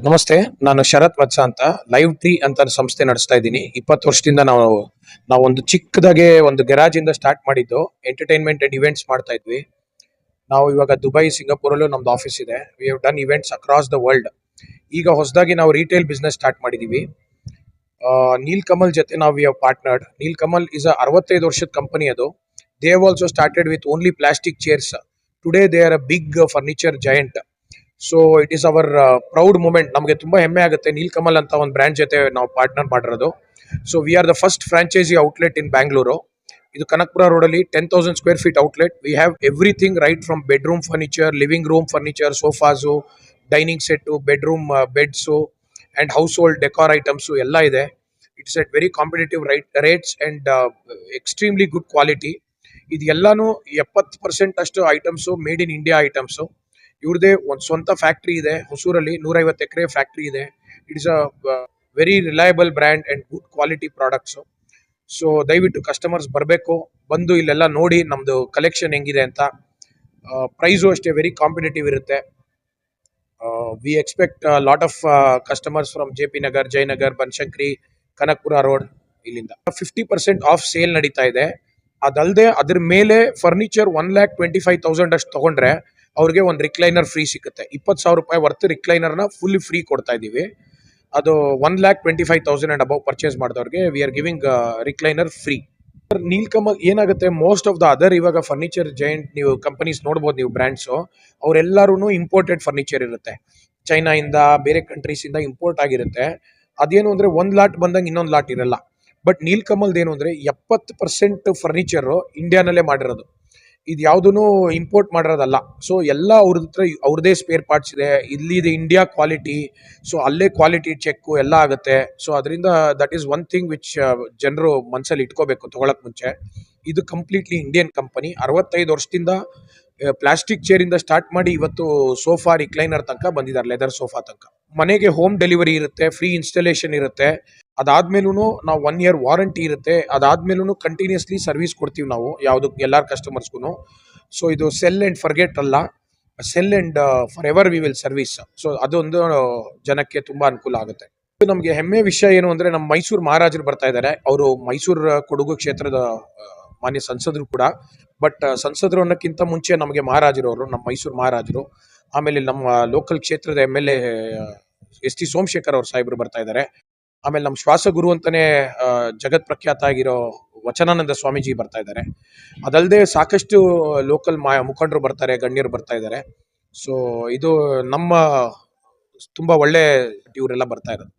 ನಮಸ್ತೆ. ನಾನು ಶರತ್ ವತ್ಸ ಅಂತ ಲೈವ್ ಟ್ರೀ ಅಂತ ಸಂಸ್ಥೆ ನಡೆಸ್ತಾ ಇದ್ದೀನಿ. 20 ವರ್ಷದಿಂದ ನಾವು ಒಂದು ಚಿಕ್ಕದಾಗೆ ಒಂದು ಗ್ಯಾರೇಜ್ ಇಂದ ಸ್ಟಾರ್ಟ್ ಮಾಡಿದ್ದು. ಎಂಟರ್ಟೈನ್ಮೆಂಟ್ ಅಂಡ್ ಇವೆಂಟ್ಸ್ ಮಾಡ್ತಾ ಇದ್ವಿ. ನಾವು ಇವಾಗ ದುಬೈ, ಸಿಂಗಾಪುರ್ ಅಲ್ಲೂ ನಮ್ದು ಆಫೀಸ್ ಇದೆ. We have done events across the world. ಈಗ ಹೊಸದಾಗಿ ನಾವು ರಿಟೇಲ್ ಬಿಸ್ನೆಸ್ ಸ್ಟಾರ್ಟ್ ಮಾಡಿದೀವಿ. ನೀಲ್ ಕಮಲ್ ಜೊತೆ ನಾವು we have partnered. Nilkamal is 65 ವರ್ಷದ ಕಂಪನಿ ಅದು. They have also started with only plastic chairs. Today they are a big furniture giant. So it is our proud moment. ನಮಗೆ ತುಂಬಾ ಹೆಮ್ಮೆ ಆಗುತ್ತೆ ನೀಲ್ ಕಮಲ್ ಅಂತ ಒಂದು ಬ್ರ್ಯಾಂಡ್ ಜೊತೆ ನಾವು ಪಾರ್ಟ್ನರ್ ಮಾಡಿರೋದು. So we are the first franchise outlet in Bangalore. ಇದು ಕನಕಪುರ ರೋಡ್ ಅಲ್ಲಿ 10,000 square feet outlet. We have everything right from bedroom furniture, living room furniture, sofas, dining set, bedroom beds and household decor items ಎಲ್ಲ ಇದೆ. It's at very competitive rates and extremely good quality. ಇದು ಎಲ್ಲಾನು 70% ಅಷ್ಟು items made in India items. ಇವ್ರದೇ ಒಂದು ಸ್ವಂತ factory ಇದೆ ಹೊಸೂರಲ್ಲಿ. 150 ಎಕರೆ ಫ್ಯಾಕ್ಟ್ರಿ ಇದೆ. It is a very reliable brand and good quality products. So ದಯವಿಟ್ಟು ಕಸ್ಟಮರ್ಸ್ ಬರಬೇಕು, ಬಂದು ಇಲ್ಲೆಲ್ಲ ನೋಡಿ ನಮ್ದು ಕಲೆಕ್ಷನ್ ಹೆಂಗಿದೆ ಅಂತ. ಪ್ರೈಸು ಅಷ್ಟೇ ವೆರಿ ಕಾಂಪಿಟೇಟಿವ್ ಇರುತ್ತೆ. We expect lot of customers from J P Nagar, Jayanagar, Banashankari, Kanakapura road. ಇಲ್ಲಿಂದ 50% ಆಫ್ ಸೇಲ್ ನಡೀತಾ ಇದೆ. ಅದಲ್ಲದೆ ಅದ್ರ ಮೇಲೆ ಫರ್ನಿಚರ್ 1,25,000 ಅಷ್ಟು ತಗೊಂಡ್ರೆ ಅವ್ರಿಗೆ ಒಂದು ರಿಕ್ಲೈನರ್ ಫ್ರೀ ಸಿಗುತ್ತೆ. 20,000 ರೂಪಾಯಿ ವರ್ತ್ ರಿಕ್ಲೈನರ್ನ ಫುಲ್ಲಿ ಫ್ರೀ ಕೊಡ್ತಾ ಇದ್ದೀವಿ. ಅದು 1,25,000 ಅಂಡ್ ಅಬೌವ್ ಪರ್ಚೇಸ್ ಮಾಡಿದವ್ರಿಗೆ we are giving recliner free. Nilkamal ಏನಾಗುತ್ತೆ, ಮೋಸ್ಟ್ ಆಫ್ ದ ಅದರ್ ಇವಾಗ ಫರ್ನಿಚರ್ ಜೈಂಟ್ ನೀವು ಕಂಪನೀಸ್ ನೋಡ್ಬೋದು, ನೀವು ಬ್ರ್ಯಾಂಡ್ಸು ಅವರೆಲ್ಲರೂ ಇಂಪೋರ್ಟೆಡ್ ಫರ್ನಿಚರ್ ಇರುತ್ತೆ. ಚೈನಾ ಇಂದ, ಬೇರೆ ಕಂಟ್ರೀಸ್ ಇಂದ ಇಂಪೋರ್ಟ್ ಆಗಿರುತ್ತೆ. ಅದೇನು ಅಂದ್ರೆ ಒಂದು ಲಾಟ್ ಬಂದಂಗೆ ಇನ್ನೊಂದು ಲಾಟ್ ಇರಲ್ಲ. ಬಟ್ ನೀಲ್ ಕಮಲ್ದು ಏನು ಅಂದ್ರೆ 70% ಫರ್ನಿಚರ್ ಇಂಡಿಯಾನಲ್ಲೇ ಮಾಡಿರೋದು. ಇದು ಯಾವುದೂ ಇಂಪೋರ್ಟ್ ಮಾಡಿರೋದಲ್ಲ. ಸೊ ಎಲ್ಲ ಅವ್ರ ಹತ್ರ ಅವ್ರದೇ ಸ್ಪೇರ್ ಪಾರ್ಟ್ಸ್ ಇದೆ. ಇಲ್ಲಿ ಇದೆ ಇಂಡಿಯಾ ಕ್ವಾಲಿಟಿ. ಸೊ ಅಲ್ಲೇ ಕ್ವಾಲಿಟಿ ಚೆಕ್ಕು ಎಲ್ಲ ಆಗುತ್ತೆ. ಸೊ ಅದರಿಂದ that is one thing which ಜನರು ಮನಸ್ಸಲ್ಲಿ ಇಟ್ಕೋಬೇಕು ತಗೊಳಕ್ ಮುಂಚೆ. ಇದು ಕಂಪ್ಲೀಟ್ಲಿ ಇಂಡಿಯನ್ ಕಂಪನಿ. 65 ವರ್ಷದಿಂದ ಪ್ಲಾಸ್ಟಿಕ್ ಚೇರಿಂದ ಸ್ಟಾರ್ಟ್ ಮಾಡಿ ಇವತ್ತು ಸೋಫಾ, ರಿಕ್ಲೈನರ್ ತನಕ ಬಂದಿದ್ದಾರೆ, ಲೆದರ್ ಸೋಫಾ ತನಕ. ಮನೆಗೆ ಹೋಮ್ ಡೆಲಿವರಿ ಇರುತ್ತೆ, ಫ್ರೀ ಇನ್ಸ್ಟಾಲೇಷನ್ ಇರುತ್ತೆ. ಅದಾದ್ಮೇಲೂ ನಾವು 1 year ವಾರಂಟಿ ಇರುತ್ತೆ. ಅದಾದ್ಮೇಲೂ ಕಂಟಿನ್ಯೂಸ್ಲಿ ಸರ್ವಿಸ್ ಕೊಡ್ತೀವಿ ನಾವು ಎಲ್ಲಾರ ಕಸ್ಟಮರ್ಸ್ಗೂ. ಸೊ ಇದು ಸೆಲ್ ಅಂಡ್ ಫರ್ಗೆಟ್ ಅಲ್ಲ, cell and for ever we will service. So ಅದೊಂದು ಜನಕ್ಕೆ ತುಂಬಾ ಅನುಕೂಲ ಆಗುತ್ತೆ. ನಮಗೆ ಹೆಮ್ಮೆ ವಿಷಯ ಏನು ಅಂದ್ರೆ, ನಮ್ಮ ಮೈಸೂರು ಮಹಾರಾಜರು ಬರ್ತಾ ಇದ್ದಾರೆ. ಅವರು ಮೈಸೂರು ಕೊಡಗು ಕ್ಷೇತ್ರದ ಮಾನ್ಯ ಸಂಸದರು ಕೂಡ. ಬಟ್ ಸಂಸದರು ಅನ್ನೋಕ್ಕಿಂತ ಮುಂಚೆ ನಮಗೆ ಮಹಾರಾಜರು ಅವರು, ನಮ್ಮ ಮೈಸೂರು ಮಹಾರಾಜರು. ಆಮೇಲೆ ನಮ್ಮ ಲೋಕಲ್ ಕ್ಷೇತ್ರದ MLA ಎಸ್ ಟಿ ಸೋಮಶೇಖರ್ ಅವ್ರ ಸಾಹೇಬರು ಬರ್ತಾ ಇದ್ದಾರೆ. ಆಮೇಲೆ ನಮ್ಮ ಶ್ವಾಸಗುರು ಅಂತಾನೆ ಜಗತ್ ಪ್ರಖ್ಯಾತ ಆಗಿರೋ ವಚನಾನಂದ ಸ್ವಾಮೀಜಿ ಬರ್ತಾ ಇದ್ದಾರೆ. ಅದಲ್ಲದೆ ಸಾಕಷ್ಟು ಲೋಕಲ್ ಮುಖಂಡರು ಬರ್ತಾರೆ, ಗಣ್ಯರು ಬರ್ತಾ ಇದ್ದಾರೆ. ಸೊ ಇದು ನಮ್ಮ ತುಂಬಾ ಒಳ್ಳೆ ಇವರೆಲ್ಲ ಬರ್ತಾ ಇರೋದು.